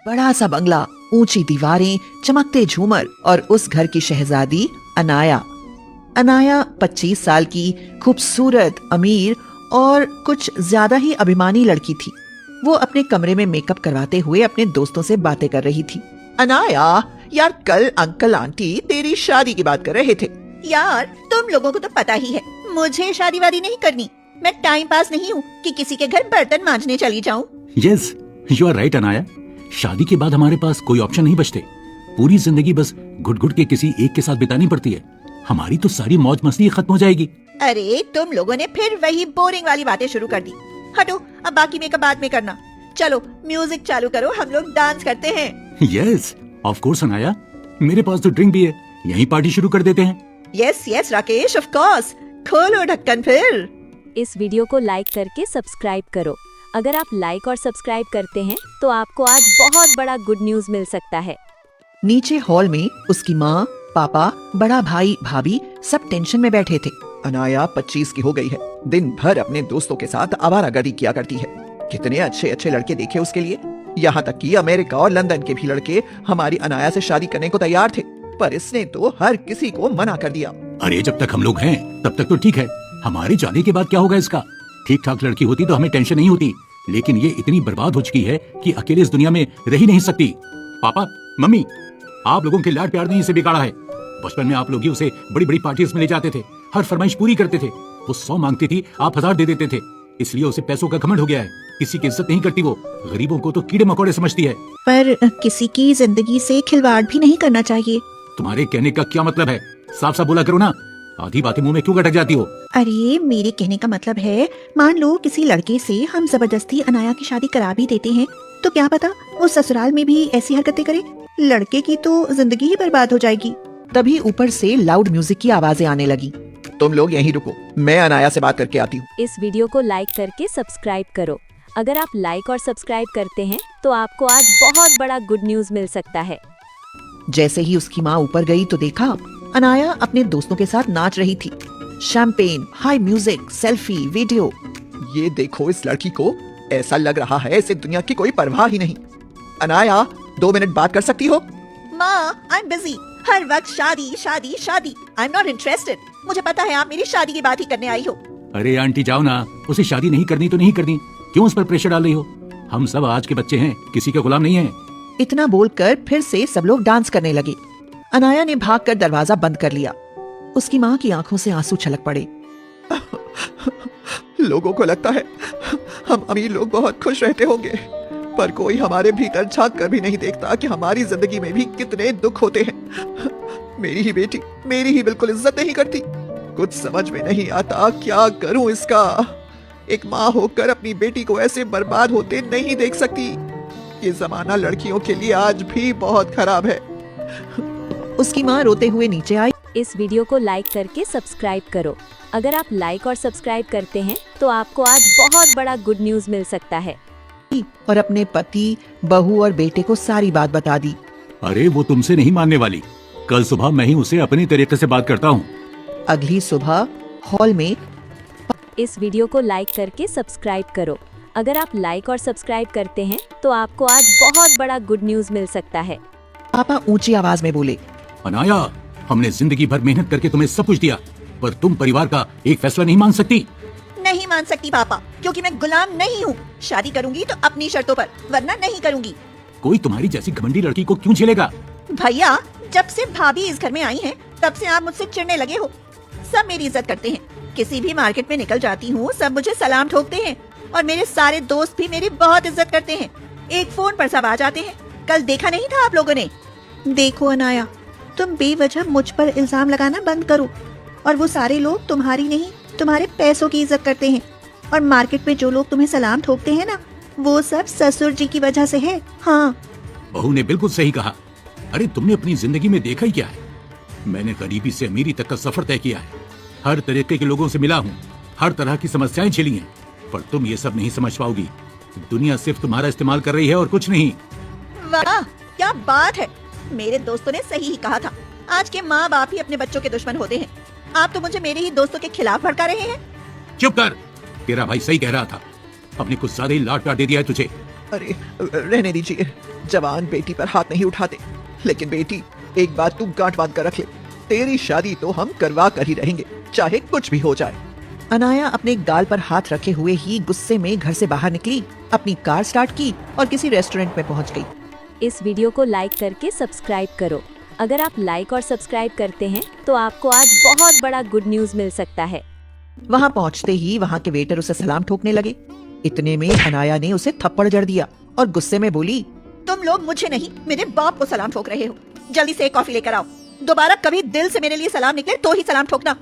बड़ा सा बंगला, ऊंची दीवारें, चमकते झूमर और उस घर की शहजादी अनाया। अनाया 25 साल की खूबसूरत, अमीर और कुछ ज्यादा ही अभिमानी लड़की थी। वो अपने कमरे में मेकअप करवाते हुए अपने दोस्तों से बातें कर रही थी। अनाया, यार कल अंकल आंटी तेरी शादी की बात कर रहे थे। यार तुम लोगों को तो पता ही है, मुझे शादी वादी नहीं करनी। मैं टाइम पास नहीं हूँ कि किसी के घर बर्तन मांजने चली जाऊँ। Yes, you are right Anaya. शादी के बाद हमारे पास कोई ऑप्शन नहीं बचते। पूरी जिंदगी बस घुट घुट के किसी एक के साथ बितानी पड़ती है। हमारी तो सारी मौज मस्ती खत्म हो जाएगी। अरे तुम लोगों ने फिर वही बोरिंग वाली बातें शुरू कर दी। हटो, अब बाकी मेकअप बाद में करना। चलो म्यूजिक चालू करो, हम लोग डांस करते हैं। यस ऑफ कोर्स अनाया, मेरे पास तो ड्रिंक भी है, यही पार्टी शुरू कर देते हैं। Yes yes Rakesh, of course. खोलो ढक्कन फिर। इस वीडियो को लाइक करके सब्सक्राइब करो। अगर आप लाइक और सब्सक्राइब करते हैं तो आपको आज बहुत बड़ा गुड न्यूज मिल सकता है। नीचे हॉल में उसकी माँ, पापा, बड़ा भाई, भाभी सब टेंशन में बैठे थे। अनाया 25 की हो गई है, दिन भर अपने दोस्तों के साथ आवारागर्दी किया करती है। कितने अच्छे अच्छे लड़के देखे उसके लिए। यहाँ तक कि अमेरिका और लंदन के भी लड़के हमारी अनाया से शादी करने को तैयार थे, पर इसने तो हर किसी को मना कर दिया। अरे जब तक हम लोग हैं तब तक तो ठीक है, हमारे जाने के बाद क्या होगा इसका। ठीक ठाक लड़की होती तो हमें टेंशन नहीं होती, लेकिन ये इतनी बर्बाद हो चुकी है कि अकेले इस दुनिया में रह ही नहीं सकती। पापा, मम्मी, आप लोगों के लाड प्यार ने इसे बिगाड़ा है। बचपन में आप लोग ही उसे बड़ी बड़ी पार्टीज में ले जाते थे, हर फरमाइश पूरी करते थे। वो 100 मांगती थी, आप 1000 दे देते थे। इसलिए उसे पैसों का घमंड हो गया है, किसी की इज्जत नहीं करती। वो गरीबों को तो कीड़े मकोड़े समझती है। पर किसी की जिंदगी से खिलवाड़ भी नहीं करना चाहिए। तुम्हारे कहने का क्या मतलब है? साफ साफ बोला करो ना, आधी बातें मुंह में क्यों अटक जाती हो? अरे मेरे कहने का मतलब है, मान लो किसी लड़के से हम जबरदस्ती अनाया की शादी करा भी देते हैं, तो क्या पता वो ससुराल में भी ऐसी हरकतें करे। लड़के की तो जिंदगी ही बर्बाद हो जाएगी। तभी ऊपर से लाउड म्यूजिक की आवाजें आने लगी। तुम लोग यहीं रुको, मैं अनाया से बात करके आती हूँ। इस वीडियो को लाइक करके सब्सक्राइब करो। अगर आप लाइक और सब्सक्राइब करते हैं तो आपको आज बहुत बड़ा गुड न्यूज मिल सकता है। जैसे ही उसकी माँ ऊपर गई तो देखा अनाया अपने दोस्तों के साथ नाच रही थी। Champagne, high music, selfie, video. ये देखो इस लड़की को, ऐसा लग रहा है इसे दुनिया की कोई परवाह ही नहीं। अनाया, 2 मिनट बात कर सकती हो? माँ, आई एम बिजी। हर वक्त शादी शादी शादी। I am not interested. मुझे पता है आप मेरी शादी की बात ही करने आई हो। अरे आंटी जाओ ना, उसे शादी नहीं करनी तो नहीं करनी, क्यों उस पर प्रेशर डाल रही हो? हम सब आज के बच्चे हैं, किसी के गुलाम नहीं हैं। इतना बोलकर फिर से सब लोग डांस करने लगे। अनाया ने भागकर दरवाजा बंद कर लिया। उसकी माँ की आंखों से आंसू छलक पड़े। लोगों को लगता है हम अमीर लोग बहुत खुश रहते होंगे, पर कोई हमारे भीतर झांक कर भी नहीं देखता कि हमारी जिंदगी में भी कितने दुख होते हैं। मेरी ही बेटी मेरी ही बिल्कुल इज्जत नहीं करती। कुछ समझ में नहीं आता क्या करूं इसका। एक माँ होकर अपनी बेटी को ऐसे बर्बाद होते नहीं देख सकती। ये जमाना लड़कियों के लिए आज भी बहुत खराब है। उसकी माँ रोते हुए नीचे आई। इस वीडियो को लाइक करके सब्सक्राइब करो। अगर आप लाइक और सब्सक्राइब करते हैं तो आपको आज बहुत बड़ा गुड न्यूज मिल सकता है। और अपने पति, बहू और बेटे को सारी बात बता दी। अरे वो तुमसे नहीं मानने वाली, कल सुबह मैं ही उसे अपनी तरीके से बात करता हूँ। अगली सुबह हॉल में इस वीडियो को लाइक करके सब्सक्राइब करो। अगर आप लाइक और सब्सक्राइब करते हैं तो आपको आज बहुत बड़ा गुड न्यूज मिल सकता है। पापा ऊंची आवाज में बोले, अनाया, हमने जिंदगी भर मेहनत करके तुम्हें सब कुछ दिया, पर तुम परिवार का एक फैसला नहीं मान सकती। नहीं मान सकती पापा, क्योंकि मैं गुलाम नहीं हूँ। शादी करूंगी तो अपनी शर्तों पर, वरना नहीं करूंगी। कोई तुम्हारी जैसी घमंडी लड़की को क्यों झेलेगा? भैया, जब से भाभी इस घर में आई हैं, तब से आप मुझसे चिढ़ने लगे हो। सब मेरी इज्जत करते हैं। किसी भी मार्केट में निकल जाती हूँ, सब मुझे सलाम ठोकते हैं, और मेरे सारे दोस्त भी मेरी बहुत इज्जत करते हैं। एक फोन पर सब आ जाते हैं। कल देखा नहीं था आप लोगों ने? देखो अनाया, तुम बेवजह मुझ पर इल्जाम लगाना बंद करो। और वो सारे लोग तुम्हारी नहीं, तुम्हारे पैसों की इज्जत करते हैं। और मार्केट में जो लोग तुम्हें सलाम ठोकते हैं ना, वो सब ससुर जी की वजह से है। हाँ, बहू ने बिल्कुल सही कहा। अरे तुमने अपनी जिंदगी में देखा ही क्या है? मैंने गरीबी से अमीरी तक का सफर तय किया है, हर तरीके के लोगों से मिला हूँ, हर तरह की समस्याएं झेली हैं, पर तुम ये सब नहीं समझ पाओगी। दुनिया सिर्फ तुम्हारा इस्तेमाल कर रही है और कुछ नहीं। वाह, क्या बात है। मेरे दोस्तों ने सही ही कहा था। आज के माँ बाप ही अपने बच्चों के दुश्मन होते हैं। आप तो मुझे मेरे ही दोस्तों के खिलाफ भड़का रहे हैं। चुप कर, तेरा भाई सही कह रहा था। अपने कुछ ज्यादा ही लाड प्यार दे दिया है तुझे। अरे रहने दीजिए, जवान बेटी पर हाथ नहीं उठाते। लेकिन बेटी, एक बात तू गांठ बांध कर रख ले, तेरी शादी तो हम करवा कर ही रहेंगे, चाहे कुछ भी हो जाए। अनाया अपने गाल पर हाथ रखे हुए ही गुस्से में घर से बाहर निकली, अपनी कार स्टार्ट की और किसी रेस्टोरेंट में पहुंच गई। इस वीडियो को लाइक करके सब्सक्राइब करो। अगर आप लाइक और सब्सक्राइब करते हैं तो आपको आज बहुत बड़ा गुड न्यूज़ मिल सकता है। वहां पहुंचते ही वहां के वेटर उसे सलाम ठोकने लगे। इतने में अनाया ने उसे थप्पड़ जड़ दिया और गुस्से में बोली, तुम लोग मुझे नहीं, मेरे बाप को सलाम ठोक रहे हो। जल्दी से एक कॉफी लेकर आओ। दोबारा कभी दिल से मेरे लिए सलाम निकले तो ही सलाम ठोकना।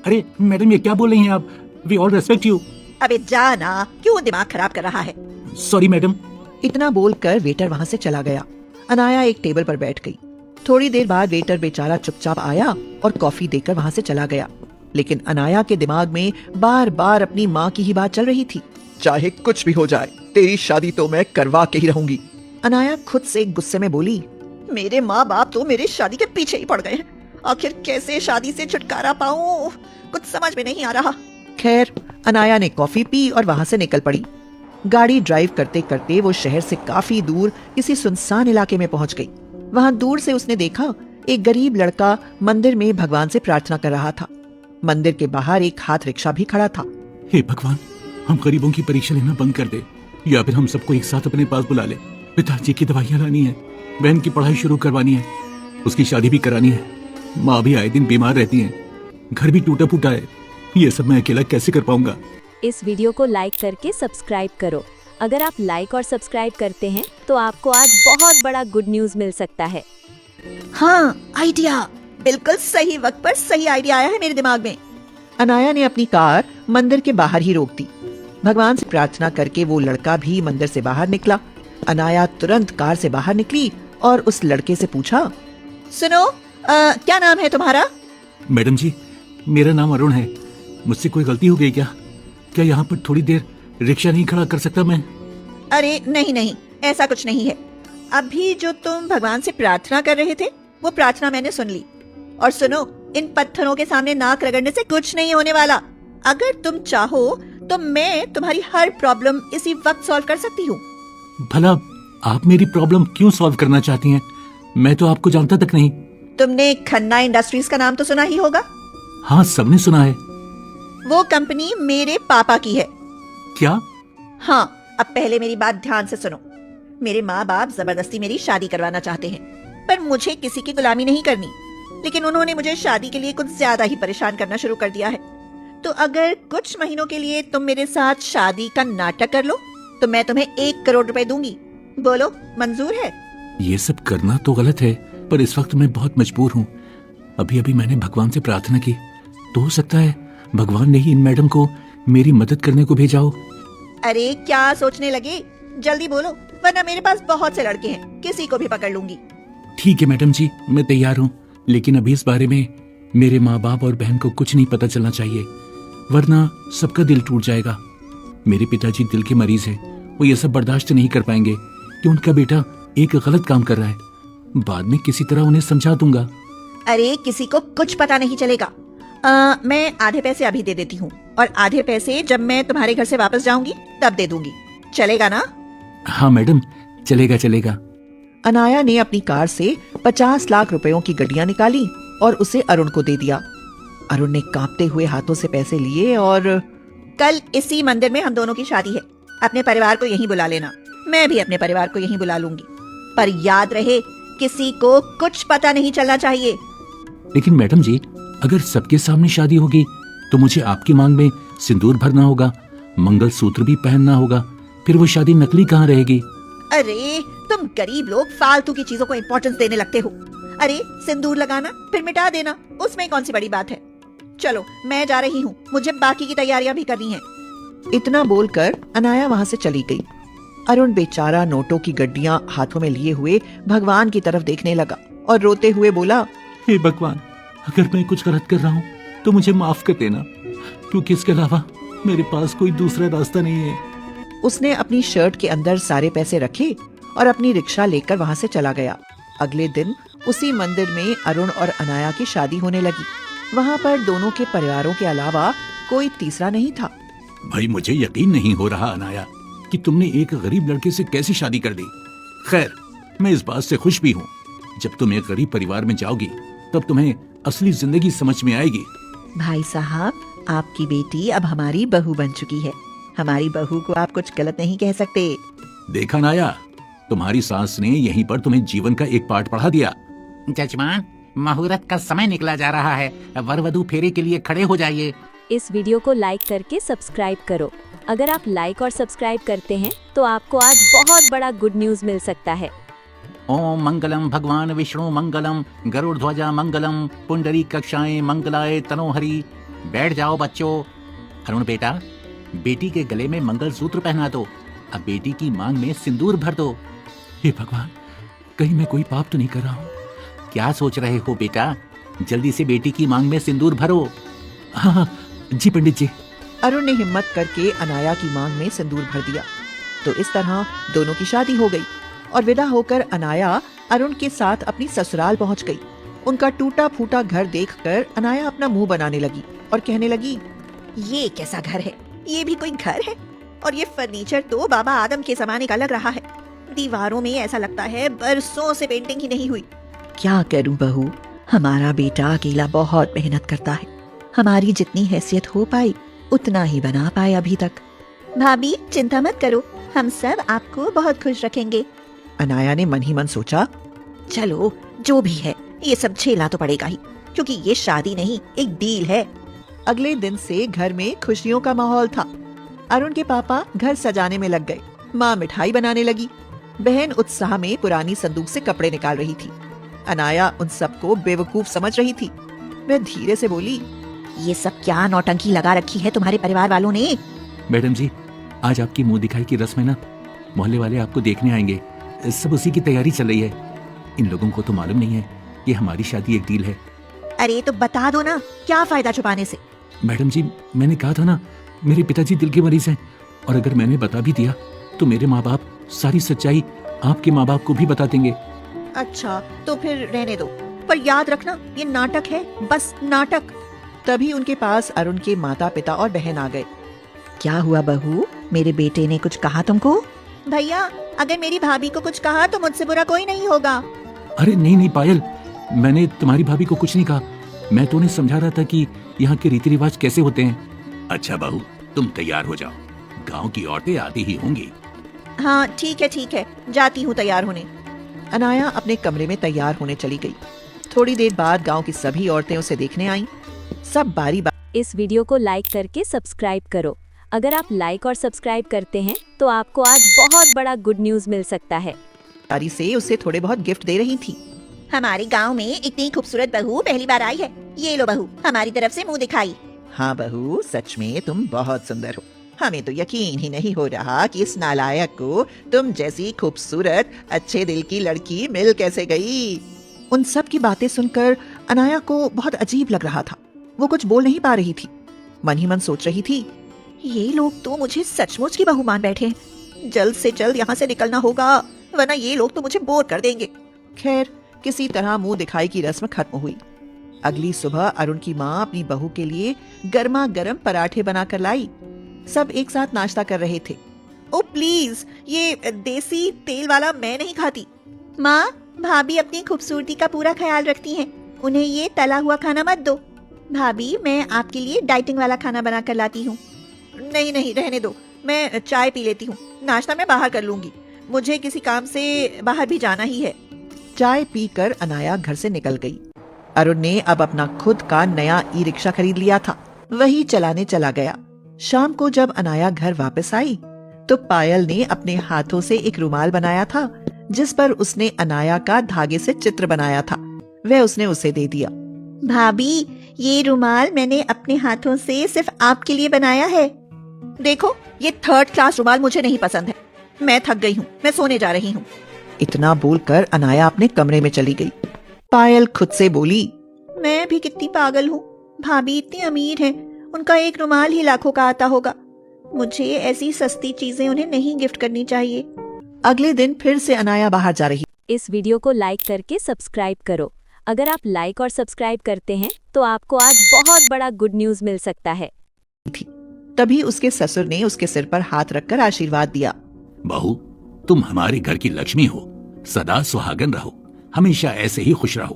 अरे मैडम, ये क्या बोल रही हैं आप? We all respect you. अबे जाना, क्यों दिमाग खराब कर रहा है? Sorry madam. इतना बोलकर वेटर वहां से चला गया। अनाया एक टेबल पर बैठ गई। थोड़ी देर बाद वेटर बेचारा चुपचाप आया और कॉफी देकर वहां से चला गया। लेकिन अनाया के दिमाग में बार बार अपनी माँ की ही बात चल रही थी। चाहे कुछ भी हो जाए, तेरी शादी तो मैं करवा के ही रहूंगी। अनाया खुद से गुस्से में बोली, मेरे माँ बाप तो मेरी शादी के पीछे ही पड़ गए हैं। आखिर कैसे शादी से छुटकारा पाऊं, कुछ समझ में नहीं आ रहा। खैर, अनाया ने कॉफी पी और वहां से निकल पड़ी। गाड़ी ड्राइव करते करते वो शहर से काफी दूर किसी सुनसान इलाके में पहुंच गई। वहां दूर से उसने देखा एक गरीब लड़का मंदिर में भगवान से प्रार्थना कर रहा था। मंदिर के बाहर एक हाथ रिक्शा भी खड़ा था। हे भगवान, हम गरीबों की परीक्षा लेना बंद कर दे, या फिर हम सबको एक साथ अपने पास बुला ले। पिताजी की दवाइयाँ लानी है, बहन की पढ़ाई शुरू करवानी है, उसकी शादी भी करानी है, माँ भी आए दिन बीमार रहती है, घर भी टूटा फूटा है। ये सब मैं अकेला कैसे कर पाऊंगा? इस वीडियो को लाइक करके सब्सक्राइब करो। अगर आप लाइक और सब्सक्राइब करते हैं तो आपको आज बहुत बड़ा गुड न्यूज़ मिल सकता है। हाँ, आइडिया, बिल्कुल सही वक्त पर सही आइडिया आया है मेरे दिमाग में। अनाया ने अपनी कार मंदिर के बाहर ही रोक दी। भगवान से प्रार्थना करके वो लड़का भी मंदिर से बाहर निकला। अनाया तुरंत कार से बाहर निकली और उस लड़के से पूछा, सुनो, क्या नाम है तुम्हारा? मैडम जी, मेरा नाम अरुण है। मुझसे कोई गलती हो गई क्या? क्या यहाँ पर थोड़ी देर रिक्शा नहीं खड़ा कर सकता मैं? अरे नहीं नहीं, ऐसा कुछ नहीं है। अभी जो तुम भगवान से प्रार्थना कर रहे थे, वो प्रार्थना मैंने सुन ली। और सुनो, इन पत्थरों के सामने नाक रगड़ने से कुछ नहीं होने वाला। अगर तुम चाहो तो मैं तुम्हारी हर प्रॉब्लम इसी वक्त सॉल्व कर सकती हूँ। भला आप मेरी प्रॉब्लम क्यों सॉल्व करना चाहती हैं? मैं तो आपको जानता तक नहीं। तुमने खन्ना इंडस्ट्रीज का नाम तो सुना ही होगा। हाँ, सबने सुना है। वो कंपनी मेरे पापा की है। क्या? हाँ, अब पहले मेरी बात ध्यान से सुनो। मेरे माँ बाप जबरदस्ती मेरी शादी करवाना चाहते हैं, पर मुझे किसी की गुलामी नहीं करनी। लेकिन उन्होंने मुझे शादी के लिए कुछ ज्यादा ही परेशान करना शुरू कर दिया है। तो अगर कुछ महीनों के लिए तुम मेरे साथ शादी का नाटक कर लो तो मैं तुम्हें 1 करोड़ रुपए दूंगी। बोलो, मंजूर है? ये सब करना तो गलत है, पर इस वक्त मैं बहुत मजबूर हूँ। अभी अभी मैंने भगवान से प्रार्थना की, तो हो सकता है भगवान ने ही इन मैडम को मेरी मदद करने को भेजा हो। अरे क्या सोचने लगे, जल्दी बोलो, वरना मेरे पास बहुत से लड़के हैं, किसी को भी पकड़ लूंगी। ठीक है मैडम जी, मैं तैयार हूँ, लेकिन अभी इस बारे में मेरे माँ बाप और बहन को कुछ नहीं पता चलना चाहिए, वरना सबका दिल टूट जाएगा। मेरे पिताजी दिल के मरीज है, वो ये सब बर्दाश्त नहीं कर पाएंगे कि उनका बेटा एक गलत काम कर रहा है। बाद में किसी तरह उन्हें समझा दूंगा। अरे किसी को कुछ पता नहीं चलेगा। मैं आधे पैसे अभी दे देती हूँ और आधे पैसे जब मैं तुम्हारे घर से वापस जाऊंगी तब दे दूंगी। चलेगा ना? हाँ मैडम, चलेगा चलेगा। अनाया ने अपनी कार से 50 लाख रुपयों की गड्डियां निकाली और उसे अरुण को दे दिया। अरुण ने कांपते हुए हाथों से पैसे लिए और कल इसी मंदिर में हम दोनों की शादी है। अपने परिवार को यहीं बुला लेना, मैं भी अपने परिवार को यहीं बुला लूंगी। पर याद रहे, किसी को कुछ पता नहीं चलना चाहिए। लेकिन मैडम जी, अगर सबके सामने शादी होगी तो मुझे आपकी मांग में सिंदूर भरना होगा, मंगलसूत्र भी पहनना होगा, फिर वो शादी नकली कहाँ रहेगी? अरे तुम गरीब लोग फालतू की चीजों को इम्पोर्टेंस देने लगते हो। अरे सिंदूर लगाना फिर मिटा देना, उसमें कौन सी बड़ी बात है। चलो मैं जा रही हूँ, मुझे बाकी की तैयारियां भी करनी है। इतना बोलकर अनाया वहां से चली गई। अरुण बेचारा नोटों की गड्डियां हाथों में लिए हुए भगवान की तरफ देखने लगा और रोते हुए बोला, हे भगवान, अगर मैं कुछ गलत कर रहा हूँ तो मुझे माफ कर देना, क्योंकि इसके अलावा मेरे पास कोई दूसरा रास्ता नहीं है। उसने अपनी शर्ट के अंदर सारे पैसे रखे और अपनी रिक्शा लेकर वहां से चला गया। अगले दिन उसी मंदिर में अरुण और अनाया की शादी होने लगी। वहां पर दोनों के परिवारों के अलावा कोई तीसरा नहीं था। भाई मुझे यकीन नहीं हो रहा अनाया, कि तुमने एक गरीब लड़के से कैसे शादी कर दी। खैर, मैं इस बात से खुश भी हूँ। जब तुम एक गरीब परिवार में जाओगी तब तुम्हें असली जिंदगी समझ में आएगी। भाई साहब, आपकी बेटी अब हमारी बहू बन चुकी है। हमारी बहू को आप कुछ गलत नहीं कह सकते। देखा नाया, तुम्हारी सास ने यहीं पर तुम्हें जीवन का एक पाठ पढ़ा दिया। जजमान, मुहूर्त का समय निकला जा रहा है। वर वधू फेरे के लिए खड़े हो जाइए। इस वीडियो को लाइक करके सब्सक्राइब करो। अगर आप लाइक और सब्सक्राइब करते हैं तो आपको आज बहुत बड़ा गुड न्यूज मिल सकता है। ओम मंगलम भगवान विष्णु मंगलम, गरुड़ ध्वजा मंगलम, पुंडरी कक्षाएं मंगलाय तनोहरी। बैठ जाओ बच्चों। अरुण बेटा, बेटी के गले में मंगलसूत्र पहना दो। अब बेटी की मांग में सिंदूर भर दो। हे भगवान, कहीं मैं कोई पाप तो नहीं कर रहा हूँ? क्या सोच रहे हो बेटा? जल्दी से बेटी की मांग में सिंदूर भरो। हाँ, जी पंडित जी। अरुण ने हिम्मत करके अनाया की मांग में सिंदूर भर दिया। तो इस तरह दोनों की शादी हो गई और विदा होकर अनाया अरुण के साथ अपनी ससुराल पहुंच गई। उनका टूटा फूटा घर देखकर अनाया अपना मुंह बनाने लगी और कहने लगी, ये कैसा घर है? ये भी कोई घर है? और ये फर्नीचर तो बाबा आदम के जमाने का लग रहा है। दीवारों में ऐसा लगता है बरसों से पेंटिंग ही नहीं हुई। क्या करूं बहू, हमारा बेटा अकेला बहुत मेहनत करता है। हमारी जितनी हैसियत हो पाई उतना ही बना पाए अभी तक। भाभी चिंता मत करो, हम सब आपको बहुत खुश रखेंगे। अनाया ने मन ही मन सोचा, चलो जो भी है ये सब झेलना तो पड़ेगा ही, क्योंकि ये शादी नहीं एक डील है। अगले दिन से घर में खुशियों का माहौल था। अरुण के पापा घर सजाने में लग गए। माँ मिठाई बनाने लगी। बहन उत्साह में पुरानी संदूक से कपड़े निकाल रही थी। अनाया उन सबको बेवकूफ समझ रही थी। वह धीरे से बोली, ये सब क्या नौटंकी लगा रखी है तुम्हारे परिवार वालों ने? मैडम जी, आज आपकी मुंह दिखाई की रस्म है ना, मोहल्ले वाले आपको देखने आएंगे। सब उसी की तैयारी चल रही है। इन लोगों को तो मालूम नहीं है कि हमारी शादी एक डील है। अरे तो बता दो ना, क्या फायदा छुपाने से? मैडम जी, मैंने कहा था ना, मेरे पिताजी दिल के मरीज हैं और अगर मैंने बता भी दिया तो मेरे माँ बाप सारी सच्चाई आपके माँ बाप को भी बता देंगे। अच्छा तो फिर रहने दो, पर याद रखना ये नाटक है, बस नाटक। तभी उनके पास अरुण के माता पिता और बहन आ गए। क्या हुआ बहू, मेरे बेटे ने कुछ कहा तुमको? भैया, अगर मेरी भाभी को कुछ कहा तो मुझसे बुरा कोई नहीं होगा। अरे नहीं नहीं पायल, मैंने तुम्हारी भाभी को कुछ नहीं कहा। मैं तो उन्हें समझा रहा था कि यहाँ के रीति रिवाज कैसे होते हैं। अच्छा बहू, तुम तैयार हो जाओ, गांव की औरतें आती ही होंगी। हाँ ठीक है, जाती हूँ तैयार होने। अनाया अपने कमरे में तैयार होने चली गई। थोड़ी देर बाद गांव की सभी औरतें उसे देखने आईं। सब बारी इस वीडियो को लाइक करके सब्सक्राइब करो। अगर आप लाइक और सब्सक्राइब करते हैं तो आपको आज बहुत बड़ा गुड न्यूज मिल सकता है। बारी से उसे थोड़े बहुत गिफ्ट दे रही थी। हमारे गांव में इतनी खूबसूरत बहू पहली बार आई है। ये लो बहू, हमारी तरफ से मुंह दिखाई। हाँ बहू, सच में तुम बहुत सुंदर हो। हमें तो यकीन ही नहीं हो रहा कि इस नालायक को तुम जैसी खूबसूरत अच्छे दिल की लड़की मिल कैसे गई। उन सब की बातें सुनकर अनाया को बहुत अजीब लग रहा था। वो कुछ बोल नहीं पा रही थी। मन ही मन सोच रही थी, ये लोग तो मुझे सचमुच की बहू मान बैठे हैं। जल्द से जल्द यहाँ से निकलना होगा, वरना ये लोग तो मुझे बोर कर देंगे। खैर, किसी तरह मुंह दिखाई की रस्म खत्म हुई। अगली सुबह अरुण की माँ अपनी बहू के लिए गर्मा गर्म पराठे बनाकर लाई। सब एक साथ नाश्ता कर रहे थे। ओ प्लीज, ये देसी तेल वाला मैं नहीं खाती। माँ, भाभी अपनी खूबसूरती का पूरा ख्याल रखती हैं। उन्हें ये तला हुआ खाना मत दो। भाभी, मैं आपके लिए डाइटिंग वाला खाना बना कर लाती हूँ। नहीं, रहने दो, मैं चाय पी लेती हूँ। नाश्ता मैं बाहर कर लूंगी, मुझे किसी काम से बाहर भी जाना ही है। चाय पीकर अनाया घर से निकल गई। अरुण ने अब अपना खुद का नया ई रिक्शा खरीद लिया था। वही चलाने चला गया। शाम को जब अनाया घर वापस आई तो पायल ने अपने हाथों से एक रुमाल बनाया था जिस पर उसने अनाया का धागे से चित्र बनाया था। वह उसने उसे दे दिया। भाभी, ये रुमाल मैंने अपने हाथों से सिर्फ आपके लिए बनाया है। देखो, ये 3rd क्लास रुमाल मुझे नहीं पसंद है। मैं थक गई हूँ, मैं सोने जा रही हूँ। इतना बोलकर अनाया अपने कमरे में चली गई। पायल खुद से बोली, मैं भी कितनी पागल हूँ। भाभी इतनी अमीर हैं, उनका एक रुमाल ही लाखों का आता होगा। मुझे ऐसी सस्ती चीजें उन्हें नहीं गिफ्ट करनी चाहिए। अगले दिन फिर से अनाया बाहर जा रही इस वीडियो को लाइक करके सब्सक्राइब करो। अगर आप लाइक और सब्सक्राइब करते हैं तो आपको आज बहुत बड़ा गुड न्यूज मिल सकता है। थी। तभी उसके ससुर ने उसके सिर पर हाथ रखकर आशीर्वाद दिया। बहू, तुम हमारे घर की लक्ष्मी हो, सदा सुहागन रहो, हमेशा ऐसे ही खुश रहो।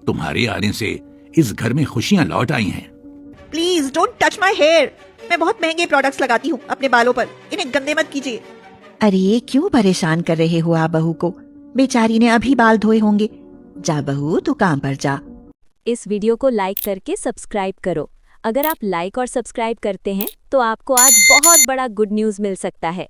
तुम्हारे आने से इस घर में खुशियां लौट आई हैं। Please don't touch my hair. मैं बहुत महंगे प्रोडक्ट्स लगाती हूँ अपने बालों पर, इन्हें गंदे मत कीजिए। अरे क्यों परेशान कर रहे हो आप बहू को? बेचारी ने अभी बाल धोए होंगे। जा बहू, तू काम पर जा। इस वीडियो को लाइक करके सब्सक्राइब करो। अगर आप लाइक और सब्सक्राइब करते हैं तो आपको आज बहुत बड़ा गुड न्यूज़ मिल सकता है।